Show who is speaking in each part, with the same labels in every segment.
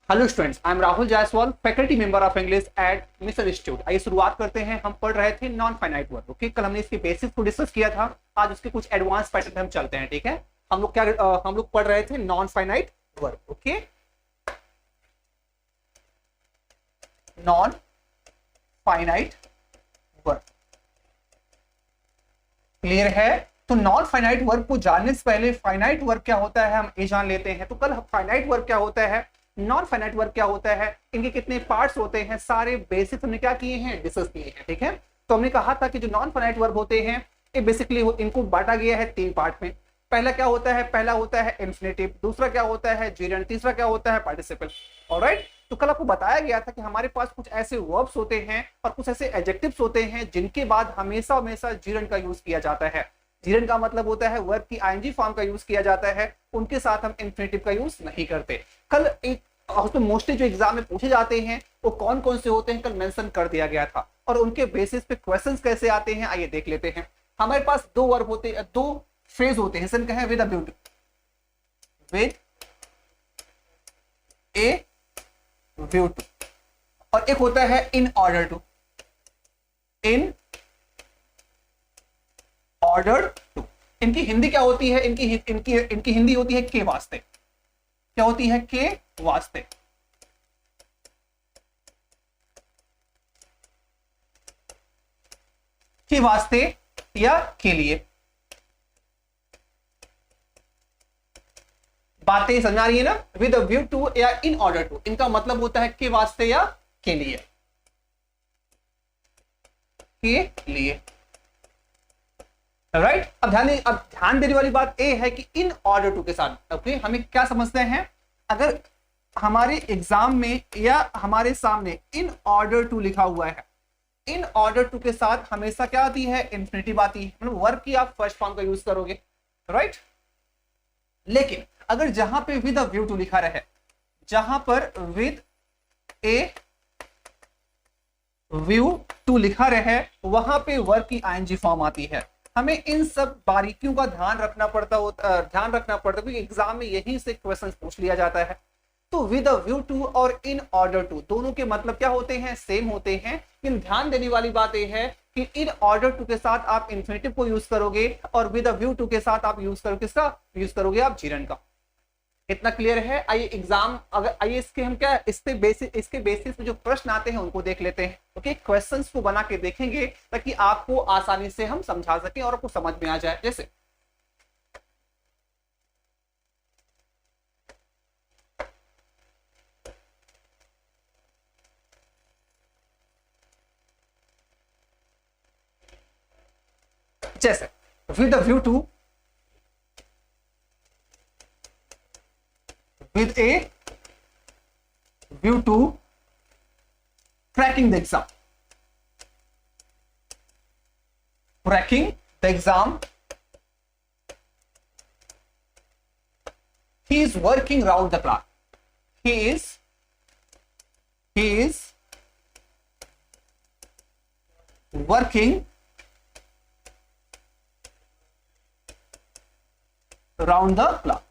Speaker 1: Hello students, I am Rahul Jaiswal, faculty member of English at mission institute. आइए शुरुआत करते हैं। हम पढ़ रहे थे नॉन फाइनाइट वर्ब। ओके, कल हमने इसके बेसिक्स को डिस्कस किया था। आज उसके कुछ एडवांस पैटर्न पे हम चलते हैं। ठीक है, हम लोग पढ़ रहे थे non finite verb. Okay, non finite verb clear है। तो नॉन फाइनाइट वर्ब को जानने से पहले फाइनाइट वर्ब क्या होता है हम ये जान लेते हैं। तो कल फाइनाइट वर्ब क्या होता है, नॉन फाइनाइट वर्ब क्या होता है, इनके कितने पार्ट्स होते हैं, सारे बेसिक्स हमने क्या किए हैं, डिस्कस किए हैं। ठीक है, तो हमने कहा था कि जो नॉन फाइनाइट वर्ब होते हैं ये बेसिकली इनको बांटा गया है 3 पार्ट में। पहला क्या होता है, पहला होता है इन्फिनेटिव, दूसरा क्या होता है जीरेंड, तीसरा क्या होता है पार्टिसिपल। ऑलराइट, तो कल आपको बताया गया था कि हमारे पास कुछ ऐसे वर्ब्स होते हैं और कुछ ऐसे एडजेक्टिव्स होते हैं जिनके बाद हमेशा हमेशा जीरेंड का यूज किया जाता है। जीरेंड का मतलब होता है वर्ब की आईएनजी फॉर्म का यूज किया जाता है, उनके साथ हम इन्फिनेटिव का यूज नहीं करते। कल एक उसमें मोस्टली जो एग्जाम में पूछे जाते हैं वो कौन कौन से होते हैं कल मेंशन कर दिया गया था, और उनके बेसिस पे क्वेश्चंस कैसे आते हैं आइए देख लेते हैं। हमारे पास 2 वर्ब होते हैं, 2 फ्रेज होते हैं, सन कहें with a view to, with a view to, और एक होता है in order to, in order to. इनकी हिंदी क्या होती है, इनकी हिंदी होती है के वास्ते। क्या होती है, के वास्ते। के वास्ते या के लिए। बातें समझ आ रही है ना, विद अ व्यू टू या इन ऑर्डर टू, इनका मतलब होता है के वास्ते या के लिए, के लिए। राइट, अब ध्यान देने वाली बात यह है कि इन ऑर्डर टू के साथ ओके हमें क्या समझते हैं, अगर हमारे एग्जाम में या हमारे सामने इन ऑर्डर टू लिखा हुआ है, इन ऑर्डर टू के साथ हमेशा क्या आती है, इन्फिनेटिव आती है, मतलब वर्ब की आप फर्स्ट फॉर्म का यूज करोगे। राइट, लेकिन अगर जहां पे विद अ व्यू टू लिखा रहे, जहां पर विद ए व्यू टू लिखा रहे वहां पे वर्ब की आईएनजी फॉर्म आती है। हमें इन सब बारीकियों का ध्यान रखना पड़ता क्योंकि एग्जाम में यहीं से क्वेश्चन पूछ लिया जाता है। तो विद अ व्यू टू और इन ऑर्डर टू दोनों के मतलब क्या होते हैं, सेम होते हैं, लेकिन ध्यान देने वाली बात यह है कि इन ऑर्डर टू के साथ आप इन्फिनेटिव को यूज करोगे और विद अ व्यू टू के साथ आप यूज करोगे किसका, यूज करोगे आप जीरेंड का। इतना क्लियर है। आइए एग्जाम आइए इसके हम क्या इसके बेसिस पे जो प्रश्न आते हैं उनको देख लेते हैं। ओके, क्वेश्चंस को बना के देखेंगे ताकि आपको आसानी से हम समझा सकें और आपको समझ में आ जाए। जैसे with a view to, with a view to cracking the exam, cracking the exam, he is working round the clock, he is working round the clock।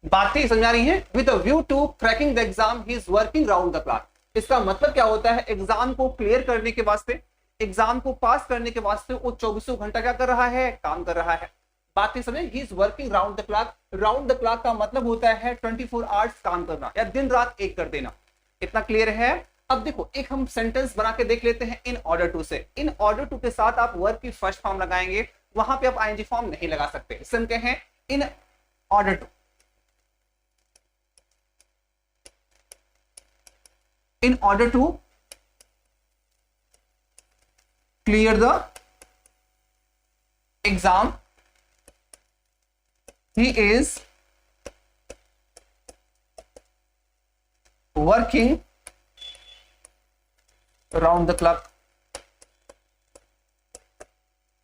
Speaker 1: बातें समझ आ रही हैं, with a view to cracking the exam he is working round the clock. इसका मतलब क्या होता है, एग्जाम को क्लियर करने के वास्ते, एग्जाम को पास करने के वास्ते वो 24 घंटा क्या कर रहा है, काम कर रहा है। बातें समझे, ही is working round the clock. Round the clock का मतलब होता है 24 आवर्स काम करना या दिन रात एक कर देना। इतना क्लियर है। अब देखो एक हम सेंटेंस बना के देख लेते हैं इन ऑर्डर टू से। इन ऑर्डर टू के साथ आप वर्ब की फर्स्ट फॉर्म लगाएंगे, वहां पे आप आईएनजी फॉर्म नहीं लगा सकते। सुन के हैं in order to, in order to clear the exam he is working around the clock।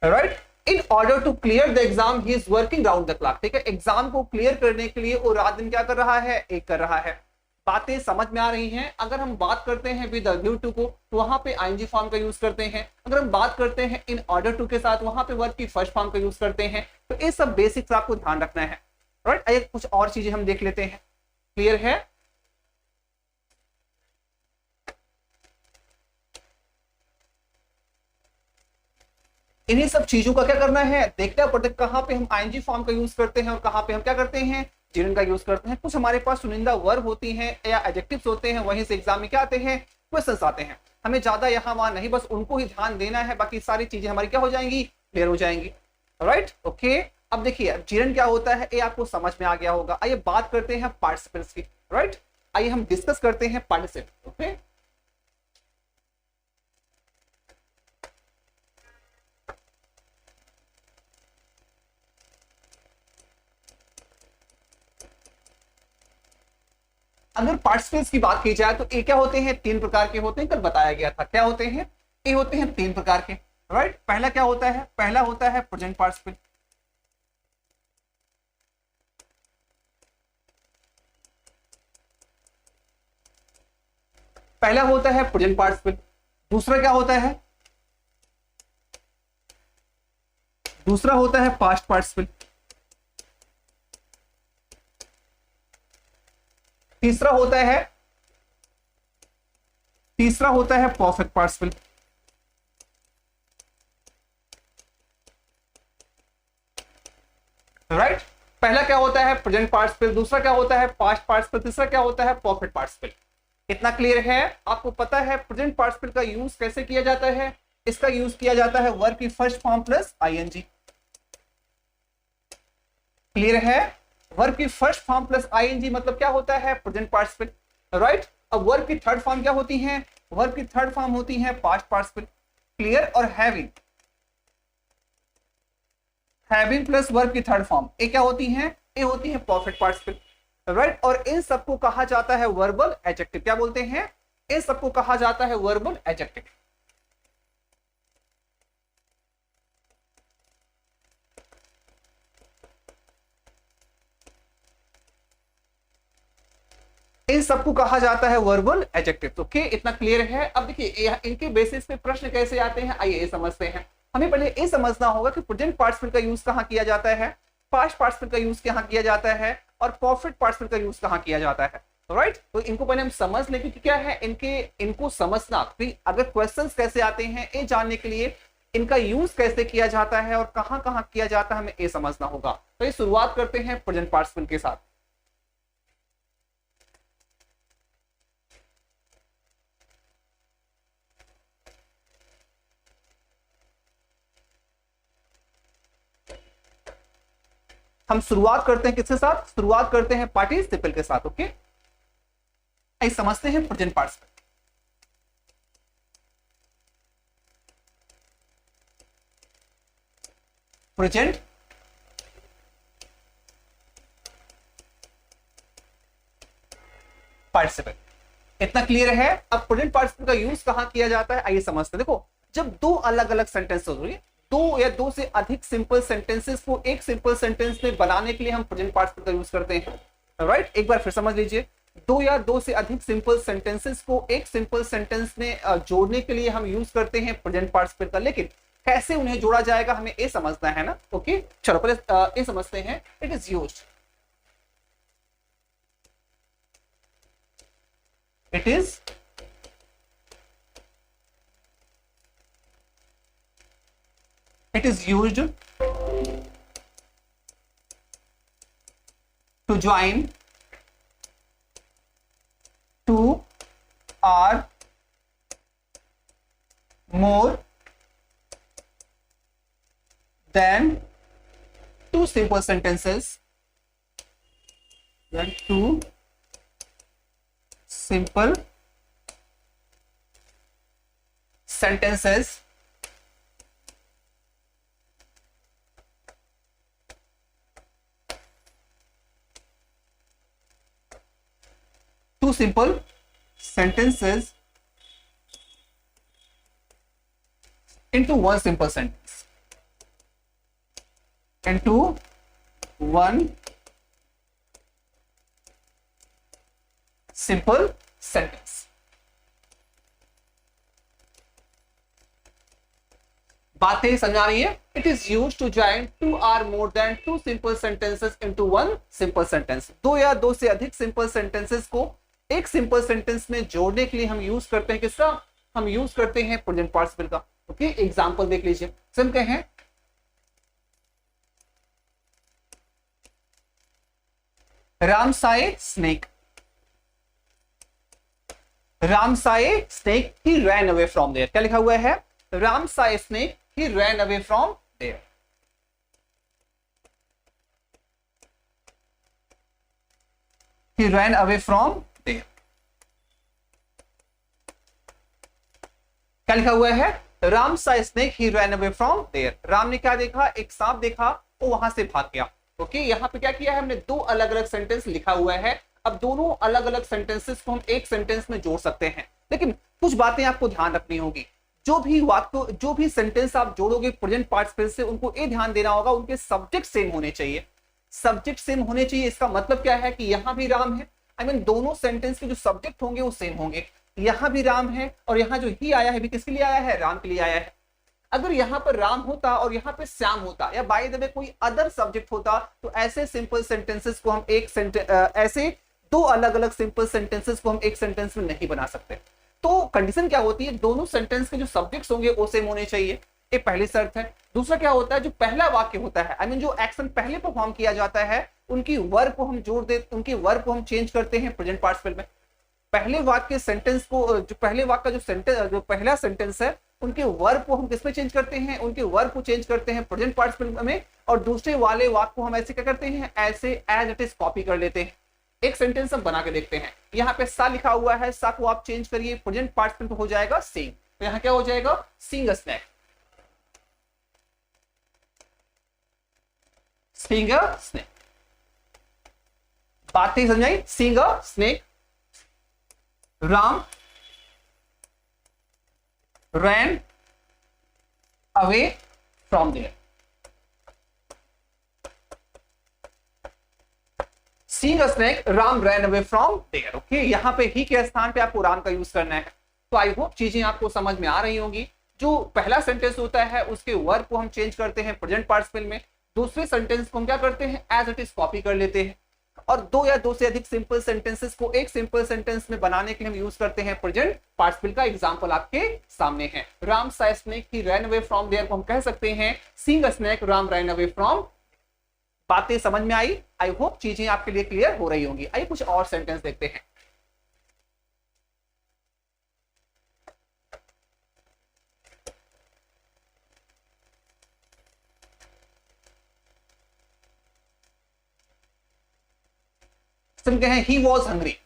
Speaker 1: right, in order to clear the exam he is working round the clock। ठीक है, एग्जाम को clear करने के लिए वो रात दिन क्या कर रहा है, एक कर रहा है। बातें समझ में आ रही हैं। अगर हम बात करते हैं विद व्यू टू को तो वहां पे आईएनजी फॉर्म का यूज करते हैं। अगर हम बात करते हैं इन ऑर्डर टू के साथ वहां पे वर्ब की फर्स्ट फॉर्म का यूज करते हैं। तो ये सब बेसिक्स आपको ध्यान रखना है। राइट, आइए कुछ और चीजें हम देख लेते हैं। क्लियर है। इन्हीं सब चीजों का क्या करना है, देखना पड़ता है कहाँ पे हम आईएनजी फॉर्म का यूज करते हैं और कहाँ पे हम क्या करते हैं, जिरन का यूज करते हैं। कुछ हमारे पास चुनिंदा वर्ब होती हैं या एडजेक्टिव्स होते हैं, वहीं से एग्जाम में क्या आते हैं, क्वेश्चंस आते हैं। हमें ज्यादा यहाँ वहां नहीं, बस उनको ही ध्यान देना है, बाकी सारी चीजें हमारी क्या हो जाएंगी, क्लियर हो जाएंगी। Right, okay. अब देखिए जिरन क्या होता है ये आपको समझ में आ गया होगा। आइए बात करते हैं पार्टिसिपल्स की। राइट, आइए हम डिस्कस करते हैं पार्टिसिपल। ओके, अगर पार्टिसिपल्स की बात की जाए तो ये क्या होते हैं, तीन प्रकार के होते हैं, कल बताया गया था। क्या होते हैं, ये होते हैं तीन प्रकार के। राइट, पहला क्या होता है, पहला होता है प्रेजेंट पार्टिसिपल। पहला होता है प्रेजेंट पार्टिसिपल। दूसरा क्या होता है, दूसरा होता है पास्ट पार्टिसिपल। तीसरा होता है, तीसरा होता है परफेक्ट पार्टिसिपल। राइट, पहला क्या होता है प्रेजेंट पार्टिसिपल, दूसरा क्या होता है पास्ट पार्टिसिपल, तीसरा क्या होता है परफेक्ट पार्टिसिपल। इतना क्लियर है, आपको पता है प्रेजेंट पार्टिसिपल का यूज कैसे किया जाता है, इसका यूज किया जाता है वर्ब की first form plus ING. Clear है, वर्ब की फर्स्ट फॉर्म प्लस आईएनजी मतलब क्या होता है, प्रेजेंट पार्टिसिपल। राइट, अब वर्ब की थर्ड फॉर्म क्या होती है, वर्ब की थर्ड फॉर्म होती है पास्ट पार्टिसिपल। क्लियर, और हैविंग, हैविंग प्लस वर्ब की थर्ड फॉर्म ये क्या होती है, ये होती है परफेक्ट पार्टिसिपल। राइट, और इन सबको कहा जाता है वर्बल एडजेक्टिव। क्या बोलते हैं, इन सबको कहा जाता है वर्बल एडजेक्टिव। इन सबको कहा जाता है वर्बल एडजेक्टिव। ओके, इतना क्लियर है। अब देखिए इनके बेसिस पे प्रश्न कैसे आते हैं, आइए ये समझते हैं। हमें पहले ये समझना होगा कि प्रेजेंट पार्टिसिपल का यूज कहां किया जाता है, पास्ट पार्टिसिपल का यूज कहां किया जाता है और परफेक्ट पार्टिसिपल का यूज कहां किया जाता है। राइट, तो इनको पहले हम समझ लें कि क्या है, इनको समझना कि अगर क्वेश्चंस कैसे आते हैं ये जानने के लिए इनका यूज कैसे किया जाता है और कहां कहां किया जाता है, हमें ये समझना होगा। तो ये शुरुआत करते हैं प्रेजेंट पार्टिसिपल के साथ। हम शुरुआत करते हैं किसके साथ, शुरुआत करते हैं पार्टिसिपल के साथ। ओके, आइए समझते हैं प्रेजेंट पार्टिसिपल। प्रेजेंट पार्टिसिपल, इतना क्लियर है। अब प्रेजेंट पार्टिसिपल का यूज कहां किया जाता है, आइए समझते हैं। देखो, जब दो अलग अलग सेंटेंस हो रही, दो या दो से अधिक सिंपल सेंटेंसेस को एक सिंपल सेंटेंस में बनाने के लिए हम प्रेजेंट पार्टिसिपल का यूज करते हैं। राइट, एक बार फिर समझ लीजिए, दो या दो से अधिक सिंपल सेंटेंसेस को एक सिंपल सेंटेंस में जोड़ने के लिए हम यूज करते हैं प्रेजेंट पार्टिसिपल का। लेकिन कैसे उन्हें जोड़ा जाएगा हमें ये समझना है ना। ओके, चलो पहले ये समझते हैं। It is used, it is it is used to join two or more than two simple sentences, than two simple sentences two simple sentences into one simple sentence, into one simple sentence। बातें समझ आ रही है। It is use to join two or more than two simple sentences into one simple sentence. दो या दो से अधिक सिंपल सेंटेंसेस को एक सिंपल सेंटेंस में जोड़ने के लिए हम यूज करते हैं किसका, हम यूज करते हैं प्रेजेंट पार्टिसिपल का। ओके, एग्जाम्पल देख लीजिए। सिम कहें Ram saw snake, Ram saw snake he ran away from there. क्या लिखा हुआ है? Ram saw snake he ran away from there. He ran away from there. क्या लिखा हुआ है? Ram saw snake he ran away from there. Ram ने क्या देखा? एक सांप देखा, वो वहां से भाग गया। ओके, यहाँ पे क्या किया है हमने? दो अलग अलग सेंटेंस लिखा हुआ है। अब दोनों अलग अलग सेंटेंसेस को हम एक सेंटेंस में जोड़ सकते हैं, लेकिन कुछ बातें आपको ध्यान रखनी होगी। जो भी वाक्य, जो भी सेंटेंस आप जोड़ोगे प्रेजेंट पार्टिसिपल से, उनको ये ध्यान देना होगा उनके सब्जेक्ट सेम होने चाहिए। सब्जेक्ट सेम होने चाहिए, इसका मतलब क्या है कि यहां भी राम है, आई मीन दोनों सेंटेंस के जो सब्जेक्ट होंगे वो सेम होंगे। यहां भी राम है और यहां जो ही आया है भी किसके लिए आया है? राम के लिए आया है। अगर यहां पर राम होता और यहां पे श्याम होता या बाय द वे कोई अदर सब्जेक्ट होता, तो ऐसे सिंपल सेंटेंसेस को हम ऐसे दो अलग अलग सिंपल सेंटेंसेस को हम एक सेंटेंस में नहीं बना सकते। तो कंडीशन क्या होती है? दोनों सेंटेंस के जो सब्जेक्ट्स होंगे वो सेम होने चाहिए, ये पहली शर्त है। दूसरा क्या होता है? जो पहला वाक्य होता है, आई मीन जो एक्शन पहले परफॉर्म किया जाता है, उनकी वर्ब को हम जोड़ दे, उनकी वर्ब को हम चेंज करते हैं प्रेजेंट पार्टिसिपल में। पहले वाक्य सेंटेंस को, जो पहले वाक्य का जो सेंटेंस, जो पहला सेंटेंस है, उनके वर्ब को हम किसमें चेंज करते हैं? उनके वर्ब को चेंज करते हैं प्रेजेंट पार्टिसिपल में। और दूसरे वाले वाक्य को हम ऐसे क्या करते हैं? ऐसे एज इट इज कॉपी कर लेते हैं। एक सेंटेंस हम बना के देखते हैं। यहाँ पे सा लिखा हुआ है, सा को आप चेंज करिए, प्रेजेंट पार्टिसिपल पे हो जाएगा सींग। तो यहाँ क्या हो जाएगा? Seeing a snake. Seeing a snake. बात नहीं समझाई? Seeing a snake. Ram ran away from there. Seeing a snake, Ram ran away from there. Okay, यहां पे ही के स्थान पे आपको राम का यूज करना है। तो आई होप चीजें आपको समझ में आ रही होंगी। जो पहला सेंटेंस होता है उसके वर्ब को हम चेंज करते हैं प्रेजेंट पार्टिसिपल में, दूसरे सेंटेंस को हम क्या करते हैं? एज इट इज कॉपी कर लेते हैं, और दो या दो से अधिक सिंपल सेंटेंसेस को एक सिंपल सेंटेंस में बनाने के लिए हम यूज करते हैं प्रेजेंट पार्टिसिपल का। एग्जांपल आपके सामने है। Ram saw snake he ran away from there को हम कह सकते हैं seeing a snake Ram ran away from. बातें समझ में आई? आई होप चीजें आपके लिए क्लियर हो रही होंगी। आइए कुछ और सेंटेंस देखते हैं। समझते हैं he was hungry.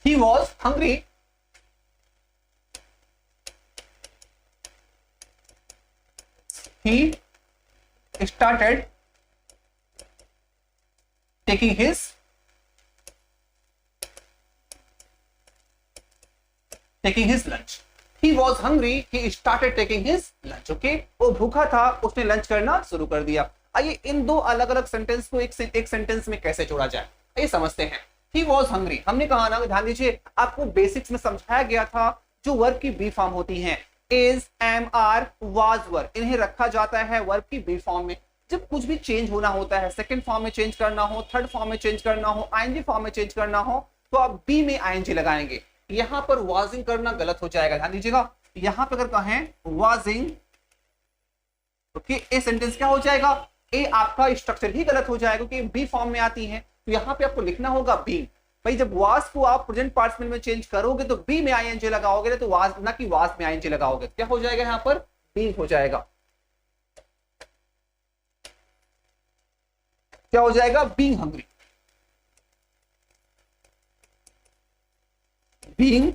Speaker 1: He was hungry. He started taking his lunch. He was hungry. He started taking his lunch. Okay, वो भूखा था, उसने लंच करना शुरू कर दिया। आइए इन दो अलग अलग सेंटेंस को एक सेंटेंस में कैसे जोड़ा जाए, आइए समझते हैं। He was hungry, हमने कहा ना, ध्यान दीजिए, आपको बेसिक्स में समझाया गया था जो वर्ब की बी फॉर्म होती हैं, is, am, are, was, were, इन्हें रखा जाता है वर्ब की बी फॉर्म में। जब कुछ भी चेंज होना होता है, सेकंड फॉर्म में चेंज करना हो, थर्ड फॉर्म में चेंज करना हो, आईएनजी फॉर्म में चेंज करना हो, तो आप बी में आईएनजी लगाएंगे। यहां पर वाजिंग करना गलत हो जाएगा, ध्यान दीजिएगा। यहां पर अगर कहें वाजिंग, ओके, ए सेंटेंस क्या हो जाएगा? ए आपका स्ट्रक्चर ही गलत हो जाएगा क्योंकि बी फॉर्म में आती है। तो यहां पे आपको लिखना होगा बीइंग। भाई जब वाज को आप प्रेजेंट पार्टिसिपल में चेंज करोगे तो बी में आईएनजी लगाओगे ना, तो वाज ना कि वाज में आईएनजी लगाओगे। क्या हो जाएगा? यहां पर बीइंग हो जाएगा। क्या हो जाएगा? Being hungry. Being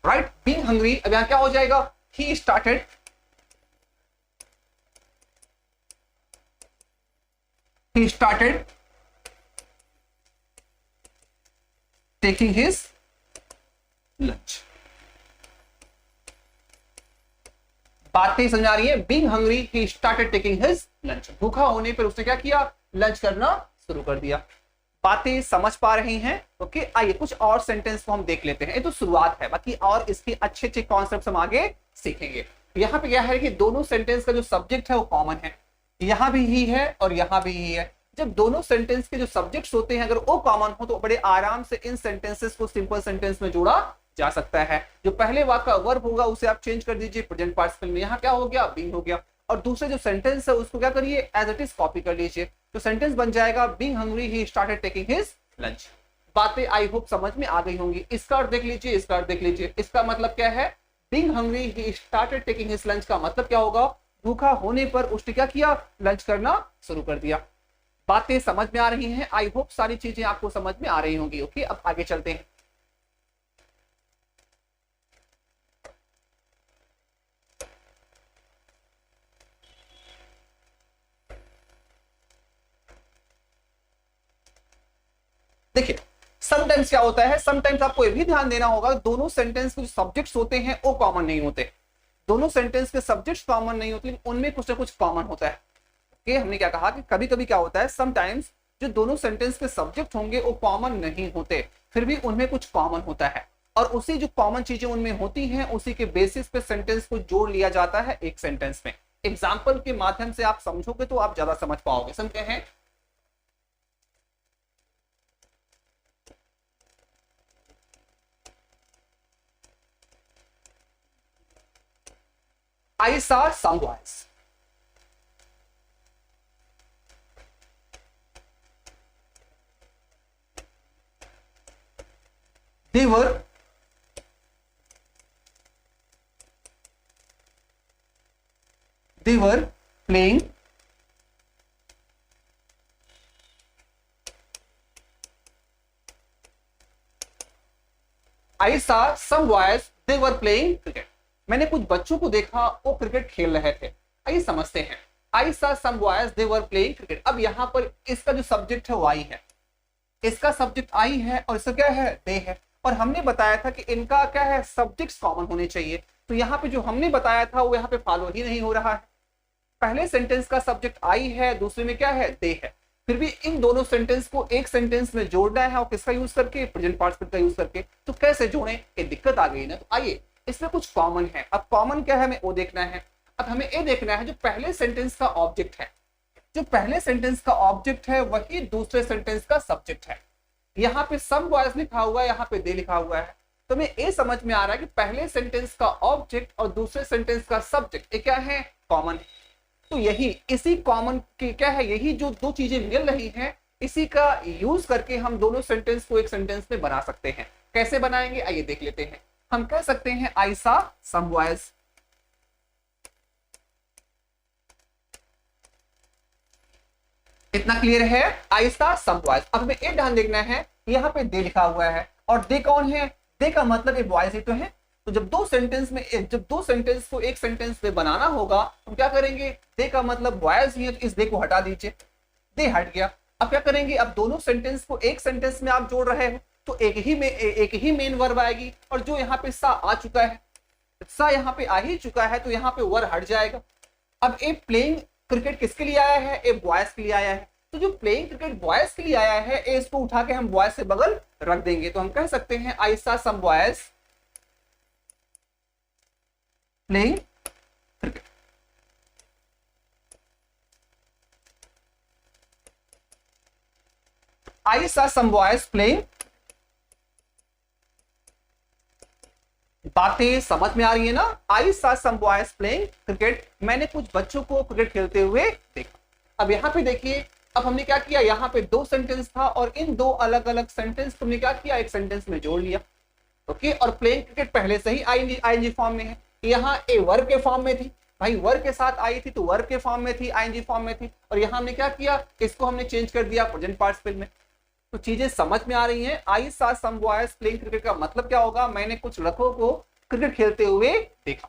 Speaker 1: right, being hungry. अब यहां क्या हो जाएगा? He started taking his lunch. बात नहीं समझ आ रही है? Being hungry, he started taking his lunch. भूखा होने पर उसने क्या किया? लंच करना शुरू कर दिया। बातें समझ पा रही हैं? ओके, आइए कुछ और सेंटेंस को हम देख लेते हैं। ये तो शुरुआत है, बाकी और इसके अच्छे अच्छे कॉन्सेप्ट हम आगे सीखेंगे। यहाँ पे क्या है कि दोनों सेंटेंस का जो सब्जेक्ट है वो कॉमन है। यहां भी ही है और यहां भी ही है। जब दोनों सेंटेंस के जो सब्जेक्ट्स होते हैं अगर वो कॉमन हो तो बड़े आराम से इन सेंटेंसेस को सिंपल सेंटेंस में जोड़ा जा सकता है। जो पहले वाक्य का वर्ब होगा उसे आप चेंज कर दीजिए प्रेजेंट पार्टिसिपल में, यहाँ क्या हो गया, बीइंग हो गया, और दूसरे जो सेंटेंस है उसको क्या करिए, एज इट इज कॉपी कर लीजिए। तो सेंटेंस बन जाएगा being hungry he started taking his lunch. बातें आई होप समझ में आ गई होंगी। इसका अर्थ देख लीजिए, इसका अर्थ देख लीजिए। इसका मतलब क्या है, being hungry he started taking his lunch का मतलब क्या होगा, भूखा होने पर उसने क्या किया, लंच करना शुरू कर दिया। बातें समझ में आ रही हैं, आई होप सारी चीजें आपको समझ में आ रही होंगी। ओके, अब आगे चलते हैं। देखिए समटाइम्स क्या होता है, समटाइम्स आपको ये भी ध्यान देना होगा दोनों सेंटेंस के जो सब्जेक्ट्स होते हैं वो कॉमन नहीं होते। दोनों सेंटेंस के सब्जेक्ट्स कॉमन नहीं होते लेकिन उनमें कुछ ना कुछ कॉमन होता है। कि हमने क्या कहा कि कभी कभी क्या होता है, समटाइम्स जो दोनों सेंटेंस के सब्जेक्ट होंगे वो कॉमन नहीं होते, फिर भी उनमें कुछ कॉमन होता है और उसी जो कॉमन चीजें उनमें होती हैं उसी के बेसिस पे सेंटेंस को जोड़ लिया जाता है एक सेंटेंस में। एग्जाम्पल के माध्यम से आप समझोगे तो आप ज्यादा समझ पाओगे। समझे हैं, I saw some boys. They were playing I saw some boys, they were playing cricket. मैंने कुछ बच्चों को देखा वो क्रिकेट खेल रहे थे। आइए समझते हैं, I saw some boys, they were playing cricket। अब यहाँ पर इसका जो सब्जेक्ट है वो आई है, इसका सब्जेक्ट आई है और इसका क्या है, दे है। और हमने बताया था कि इनका क्या है, सब्जेक्ट्स कॉमन होने चाहिए। तो यहाँ पे जो हमने बताया था वो यहाँ पे फॉलो ही नहीं हो रहा है। पहले सेंटेंस का सब्जेक्ट आई है, दूसरे में क्या है, दे है, फिर भी इन दोनों सेंटेंस को एक सेंटेंस में जोड़ना है और किसका यूज करके, प्रेजेंट पार्टिसिपल का यूज करके। तो कैसे जोड़ें, ये दिक्कत आ गई ना। तो आइए इसमें कुछ कॉमन है। अब कॉमन क्या है हमें वो देखना है। अब हमें ये देखना है जो पहले सेंटेंस का ऑब्जेक्ट है, जो पहले सेंटेंस का ऑब्जेक्ट है वही दूसरे सेंटेंस का सब्जेक्ट है। यहाँ पे सम बॉयज लिखा हुआ है, यहाँ पे दे लिखा हुआ है। तो हमें ये समझ में आ रहा है कि पहले सेंटेंस का ऑब्जेक्ट और दूसरे सेंटेंस का सब्जेक्ट ये क्या है, कॉमन है। तो यही इसी कॉमन की क्या है, यही जो दो चीजें मिल रही हैं इसी का यूज करके हम दोनों सेंटेंस को एक सेंटेंस में बना सकते हैं। कैसे बनाएंगे आइए देख लेते हैं। हम कह सकते हैं आई सॉ सम बॉयज, इतना क्लियर है, आई सॉ सम बॉयज। अब हमें एक ध्यान देखना है, यहाँ पे दे लिखा हुआ है और दे कौन है, दे का मतलब ये बॉयज ही तो है। तो जब दो सेंटेंस को एक सेंटेंस में बनाना होगा तो क्या करेंगे, दे का मतलब बॉयज ही है तो इस दे को हटा दीजिए, दे हट गया। अब क्या करेंगे, अब दोनों सेंटेंस को एक सेंटेंस में आप जोड़ रहे हो तो एक ही मेन वर्ब आएगी और जो यहाँ पे सा आ चुका है, सा यहाँ पे आ ही चुका है तो यहाँ पे वर्ब हट जाएगा। अब ए प्लेइंग क्रिकेट किसके लिए आया है, ए बॉयज के लिए आया है। तो जो प्लेइंग क्रिकेट बॉयज के लिए आया है ए इसको उठा के हम बॉयज से बगल रख देंगे। तो हम कह सकते हैं I saw some boys playing cricket. I saw some boys playing. बातें समझ में आ रही है ना, I saw some boys playing cricket, मैंने कुछ बच्चों को क्रिकेट खेलते हुए देखा। अब यहाँ पे देखिए, अब हमने क्या किया, यहाँ पे दो सेंटेंस था और इन दो अलग अलग सेंटेंस को हमने क्या किया, एक सेंटेंस में जोड़ लिया। ओके, और प्लेइंग क्रिकेट पहले से ही आईएनजी फॉर्म में है, यहाँ ए वर्ब के फॉर्म में थी, भाई वर्ब के साथ आई थी तो वर्ब के फॉर्म में थी, आईएनजी फॉर्म में थी, और यहाँ हमने क्या किया, इसको हमने चेंज कर दिया प्रेजेंट पार्टिसिपल में। तो चीजें समझ में आ रही हैं। I saw some boys playing cricket का मतलब क्या होगा, मैंने कुछ लड़कों को क्रिकेट खेलते हुए देखा।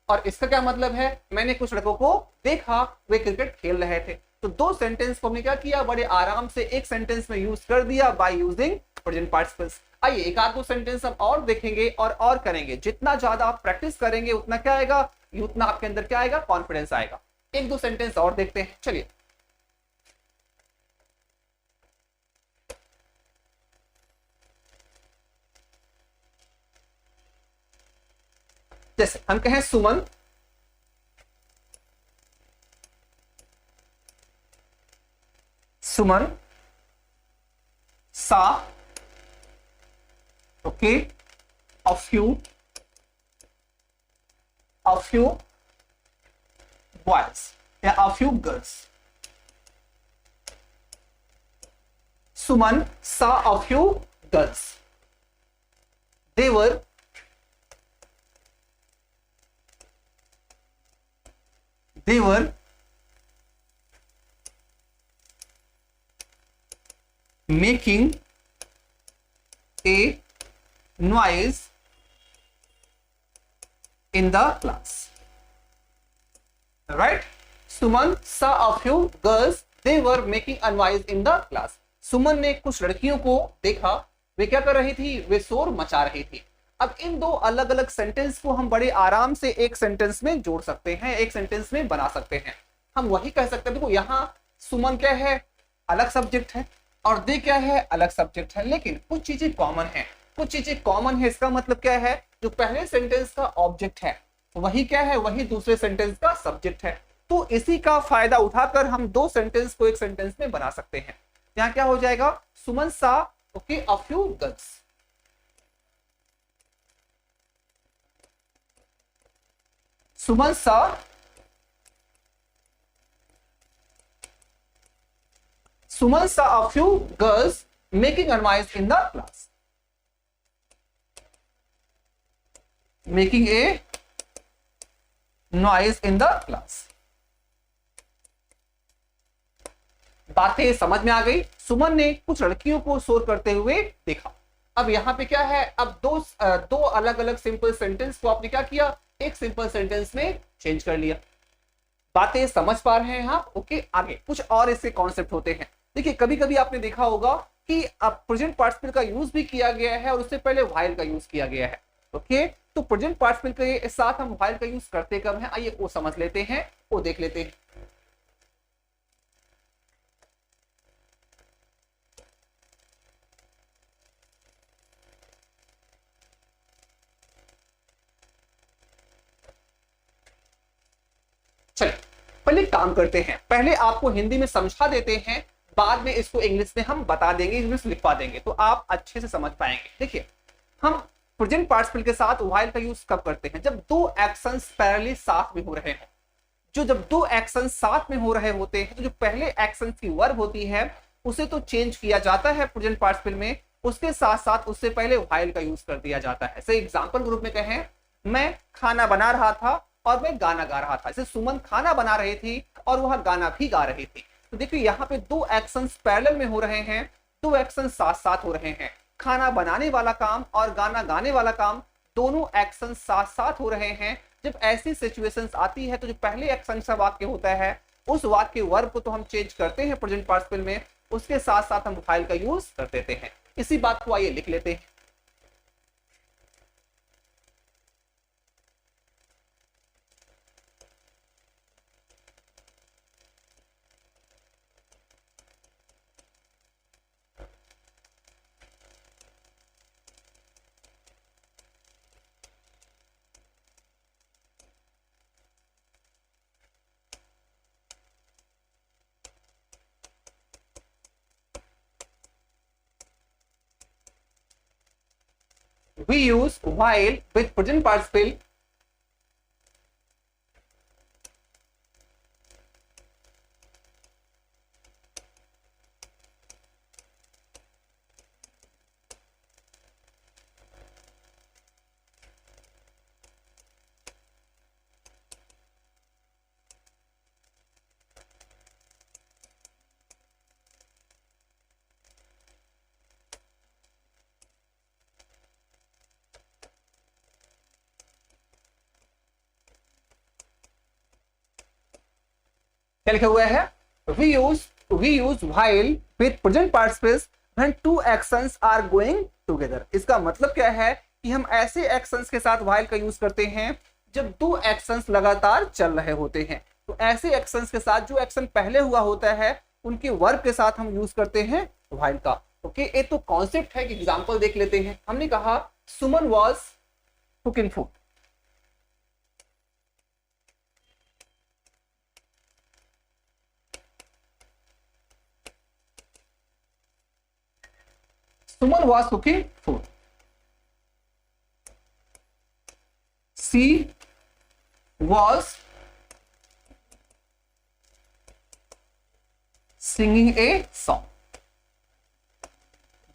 Speaker 1: और इसका क्या मतलब है, मैंने कुछ लड़कों को देखा वे क्रिकेट खेल रहे थे। तो दो सेंटेंस को हमने क्या किया, बड़े आराम से एक सेंटेंस में यूज कर दिया बाय यूजिंग प्रेजेंट पार्टिसिपल्स। आइए एक आध दो सेंटेंस हम और देखेंगे और करेंगे। जितना ज्यादा आप प्रैक्टिस करेंगे उतना क्या आएगा, उतना आपके अंदर क्या आएगा, कॉन्फिडेंस आएगा। एक दो सेंटेंस और देखते हैं, चलिए। जैसे हम कहें सुमन सुमन सा ओके a few boys या a few girls. Suman saw a few girls. They were making a noise in the class. Right? Suman saw a few girls. They were making a noise in the class. सुमन ने कुछ लड़कियों को देखा, वे क्या कर रही थी, वे शोर मचा रही थी. अब इन दो अलग अलग सेंटेंस को हम बड़े आराम से एक सेंटेंस में जोड़ सकते हैं, एक सेंटेंस में बना सकते हैं. हम वही कह सकते हैं. देखो यहां सुमन क्या है, अलग सब्जेक्ट है, और दे क्या है, अलग सब्जेक्ट है, लेकिन कुछ चीजें कॉमन है. कुछ चीजें कॉमन है, इसका मतलब क्या है, जो पहले सेंटेंस का ऑब्जेक्ट है वही क्या है, वही दूसरे सेंटेंस का सब्जेक्ट है. तो इसी का फायदा उठाकर हम दो सेंटेंस को एक सेंटेंस में बना सकते हैं. यहां क्या हो जाएगा, सुमन सा ओके अ फ्यू गर्ल्स. सुमन सा a few girls making a noise in the class. Making a noise in the class. बातें समझ में आ गई. सुमन ने कुछ लड़कियों को शोर करते हुए देखा. अब यहां पे क्या है, अब दो अलग अलग सिंपल सेंटेंस को आपने क्या किया, एक सिंपल सेंटेंस में चेंज कर लिया. बातें समझ पा रहे हैं आप. ओके, आगे कुछ और इसके कॉन्सेप्ट होते हैं. देखिए कभी कभी आपने देखा होगा कि अब प्रेजेंट पार्टिसिपल का यूज भी किया गया है और उससे पहले व्हाइल का यूज किया गया है. ओके, तो प्रेजेंट पार्टिसिपल के साथ हम व्हाइल का यूज करते कब हैं, आइए वो समझ लेते हैं, वो देख लेते हैं. चलिए पहले काम करते हैं, पहले आपको हिंदी में समझा देते हैं, बाद में इसको इंग्लिश में हम बता देंगे, इंग्लिश लिखवा देंगे, तो आप अच्छे से समझ पाएंगे. देखिए हम प्रेजेंट पार्टिसिपल के साथ व्हाइल का यूज कब करते हैं, जब दो एक्शंस पैरेलली साथ में हो रहे हैं. जब दो एक्शन साथ में हो रहे होते हैं तो जो पहले एक्शन की वर्ब होती है उसे तो चेंज किया जाता है प्रेजेंट पार्टिसिपल में, उसके साथ साथ उससे पहले व्हाइल का यूज कर दिया जाता है. जैसे एग्जांपल ग्रुप में कहें, मैं खाना बना रहा था और मैं गाना गा रहा था. जैसे सुमन खाना बना रही थी और वह गाना भी गा रही थी. तो देखिए यहाँ पे दो एक्शंस पैरेलल में हो रहे हैं, दो एक्शन साथ साथ हो रहे हैं. खाना बनाने वाला काम और गाना गाने वाला काम, दोनों एक्शन साथ साथ हो रहे हैं. जब ऐसी सिचुएशंस आती है तो जो पहले एक्शन का वाक्य होता है उस वाक्य वर्ब को तो हम चेंज करते हैं प्रेजेंट पार्टिसिपल में, उसके साथ साथ हम व्हाइल का यूज कर देते हैं. इसी बात को आइए लिख लेते हैं. We use while with present participle क्या लिखा हुआ है, we use while with present participles when two actions are going together. इसका मतलब क्या है कि हम ऐसे एक्शंस के साथ while का यूज करते हैं जब दो एक्शंस लगातार चल रहे होते हैं. तो ऐसे एक्शंस के साथ जो एक्शन पहले हुआ होता है उनके वर्ब के साथ हम यूज करते हैं while का. ओके, ये तो कॉन्सेप्ट है कि एग्जांपल देख लेते हैं. हमने कहा Suman was cooking food. Suman was cooking food. She was singing a song.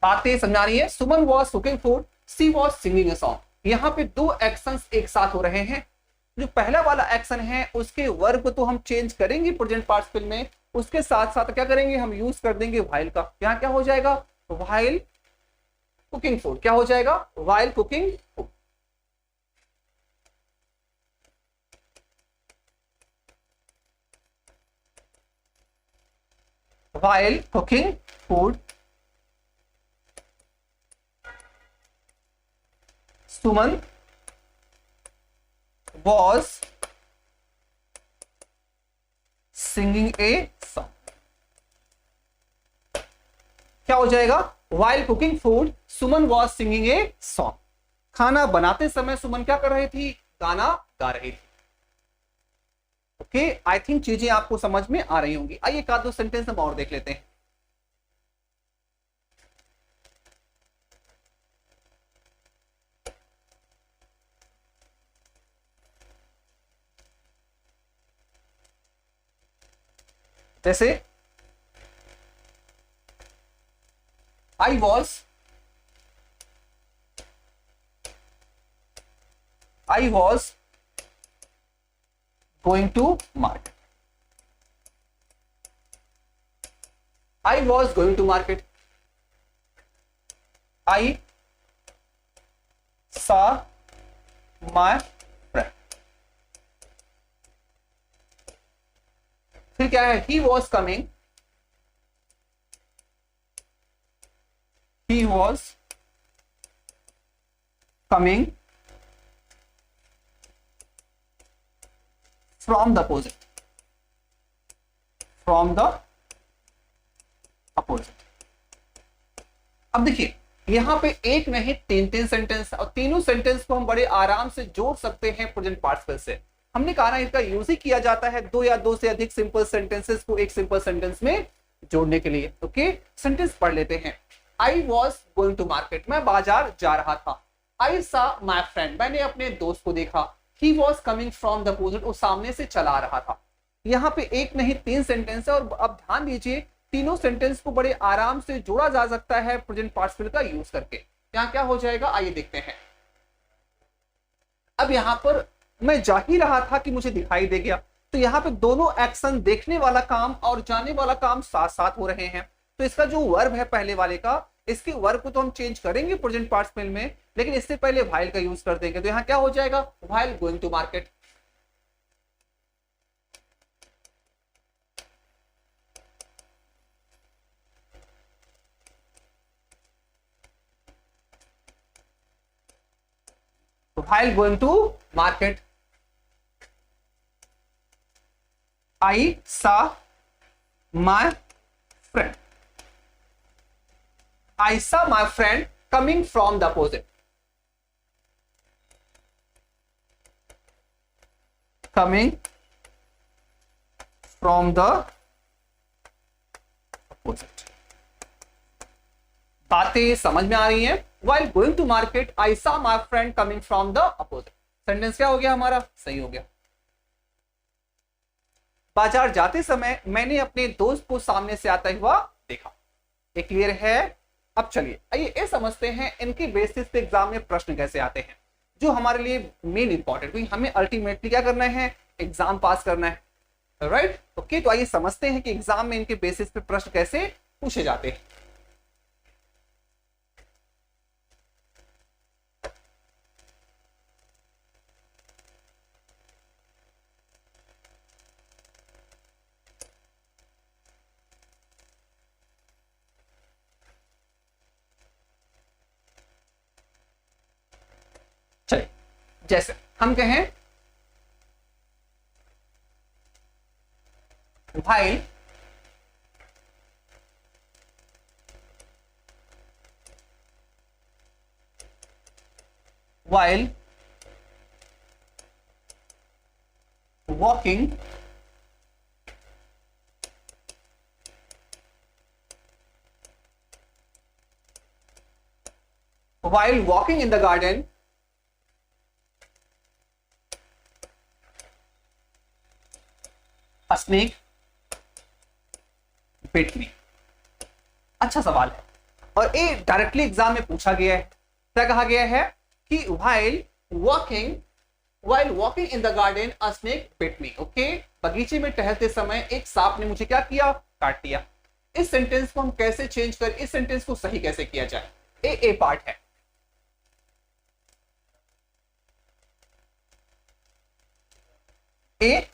Speaker 1: बातें समझ आ रही है। Suman was cooking food, she was singing a song. यहां पे दो एक्शंस एक साथ हो रहे हैं। जो पहला वाला एक्शन है उसके वर्ब तो हम चेंज करेंगे प्रेजेंट पार्टिसिपल में, उसके साथ साथ क्या करेंगे, हम यूज कर देंगे व्हाइल का। यहां क्या हो जाएगा, व्हाइल कुकिंग फूड। क्या हो जाएगा, while cooking food. While cooking food Suman was singing a song. क्या हो जाएगा, while cooking food Suman was singing a song. खाना बनाते समय सुमन क्या कर रही थी, गाना गा रही थी। ओके, आई थिंक चीजें आपको समझ में आ रही होंगी। आइए एक आध दो सेंटेंस हम और देख लेते हैं। जैसे I was going to market. I was going to market. I saw my friend. फिर क्या है, he was coming. He was coming from the opposite. From the opposite. अब देखिए यहां पे एक नहीं तीन तीन सेंटेंस, और तीनों सेंटेंस को हम बड़े आराम से जोड़ सकते हैं प्रेजेंट पार्टिसिपल से। हमने कहा ना इसका यूज ही किया जाता है दो या दो से अधिक सिंपल सेंटेंसेस को एक सिंपल सेंटेंस में जोड़ने के लिए। ओके, सेंटेंस पढ़ लेते हैं। I was going to market, मैं बाजार जा रहा था। आई सा माई फ्रेंड, मैंने अपने दोस्त को देखा। He was coming from the opposite, वो सामने से चला रहा था। यहाँ पे एक नहीं तीन सेंटेंस है, और अब ध्यान दीजिए तीनों सेंटेंस को बड़े आराम से जोड़ा जा सकता है प्रेजेंट पार्टिसिपल का यूज करके। यहाँ क्या हो जाएगा, आइए देखते हैं। अब यहाँ पर मैं जा ही रहा था कि मुझे दिखाई दे गया, तो यहाँ पे दोनों एक्शन, देखने वाला काम और जाने वाला काम साथ साथ हो रहे हैं। तो इसका जो वर्ब है पहले वाले का, इसके वर्ब को तो हम चेंज करेंगे प्रेजेंट पार्टिसिपल में, लेकिन इससे पहले व्हाइल का यूज कर देंगे। तो यहाँ क्या हो जाएगा, while going to market. While going to market, I saw my friend. I saw my friend coming from the opposite. Coming from the opposite. बातें समझ में आ रही हैं। While going to market, I saw my friend coming from the opposite. Sentence क्या हो गया हमारा, सही हो गया। बाजार जाते समय मैंने अपने दोस्त को सामने से आता हुआ देखा। ये क्लियर है। अब चलिए आइए ये समझते हैं इनके बेसिस पे एग्जाम में प्रश्न कैसे आते हैं, जो हमारे लिए मेन इंपॉर्टेंट, क्योंकि हमें अल्टीमेटली क्या करना है, एग्जाम पास करना है। राइट, ओके, तो आइए समझते हैं कि एग्जाम में इनके बेसिस पे प्रश्न कैसे पूछे जाते हैं। चलिए, जैसे हम कहें while walking while walking in the garden, a snake bit me. अच्छा सवाल है और ये डायरेक्टली एग्जाम में पूछा गया है। क्या कहा गया है कि while walking in the garden a snake bit me. Okay, बगीचे में टहलते समय एक सांप ने मुझे क्या किया, काट दिया। इस सेंटेंस को हम कैसे चेंज कर, इस सेंटेंस को सही कैसे किया जाए, ए पार्ट है। ए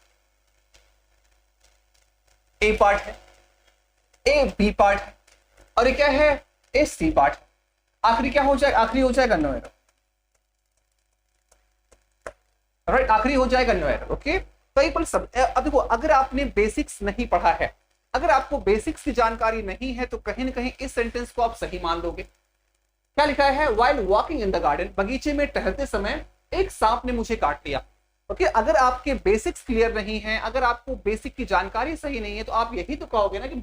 Speaker 1: पार्ट है, ए बी पार्ट है और ये क्या है, ए सी पार्ट है। आखिरी क्या हो जाए, आखिरी हो जाएगा नो एरर, राइट, आखिरी हो जाएगा नो एरर। ओके, तो ये सब अब देखो, अगर आपने बेसिक्स नहीं पढ़ा है, अगर आपको बेसिक्स की जानकारी नहीं है तो कहीं ना कहीं इस सेंटेंस को आप सही मान लोगे। क्या लिखा है, while walking in the garden, बगीचे में टहलते समय एक सांप ने मुझे काट लिया। ओके, अगर आपके बेसिक्स क्लियर नहीं है, अगर आपको बेसिक की जानकारी सही नहीं है तो आप यही तो कहोगे ना कि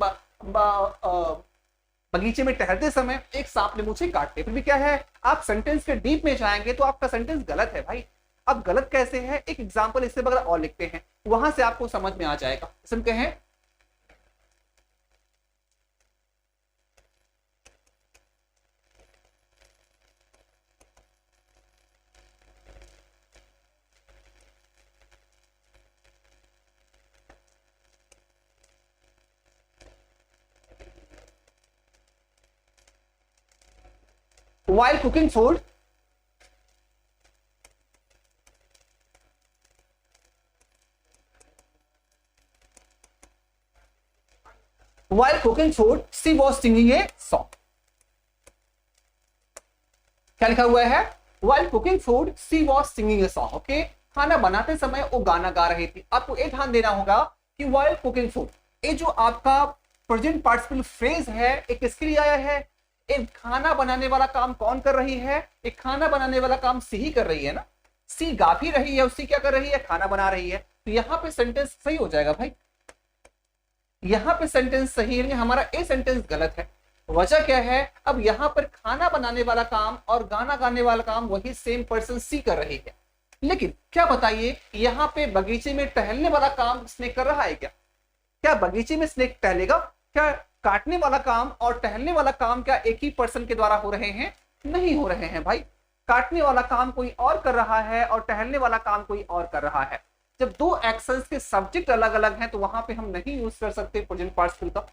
Speaker 1: बगीचे में टहलते समय एक सांप ने मुझे काट लिया। फिर भी क्या है, आप सेंटेंस के डीप में जाएंगे तो आपका सेंटेंस गलत है भाई। अब गलत कैसे है, एक एग्जांपल इससे बगैर और लिखते हैं, वहां से आपको समझ में आ जाएगा। इसमें कहें while cooking food, she was singing a song. क्या लिखा हुआ है, while cooking food she was singing a song. Okay, खाना बनाते समय वो गाना गा रही थी। आपको एक ध्यान देना होगा कि while cooking food, ये जो आपका प्रेजेंट पार्टिसिपल फ्रेज है, एक किसके लिए आया है, एक खाना बनाने वाला काम कौन कर रही है, एक खाना बनाने वाला काम सी ही कर रही है ना, सी गा भी रही है, उसी क्या कर रही है, खाना बना रही है। तो यहाँ पे सेंटेंस सही हो जाएगा भाई, यहाँ पे सेंटेंस सही है, हमारा ए सेंटेंस गलत है। वजह क्या है, अब यहाँ पर खाना बनाने वाला काम और गाना गाने वाला काम वही सेम पर्सन सी कर रही है, लेकिन क्या बताइए, यहाँ पे बगीचे में टहलने वाला काम स्नेक कर रहा है क्या? क्या बगीचे में स्नेक टहलेगा? क्या काटने वाला काम और टहलने वाला काम क्या एक ही पर्सन के द्वारा हो रहे हैं? नहीं हो रहे हैं भाई। काटने वाला काम कोई और कर रहा है और टहलने वाला काम कोई और कर रहा है। जब दो एक्शंस के सब्जेक्ट अलग अलग हैं तो वहां पे हम नहीं यूज कर सकते प्रेजेंट पार्टिसिपल का।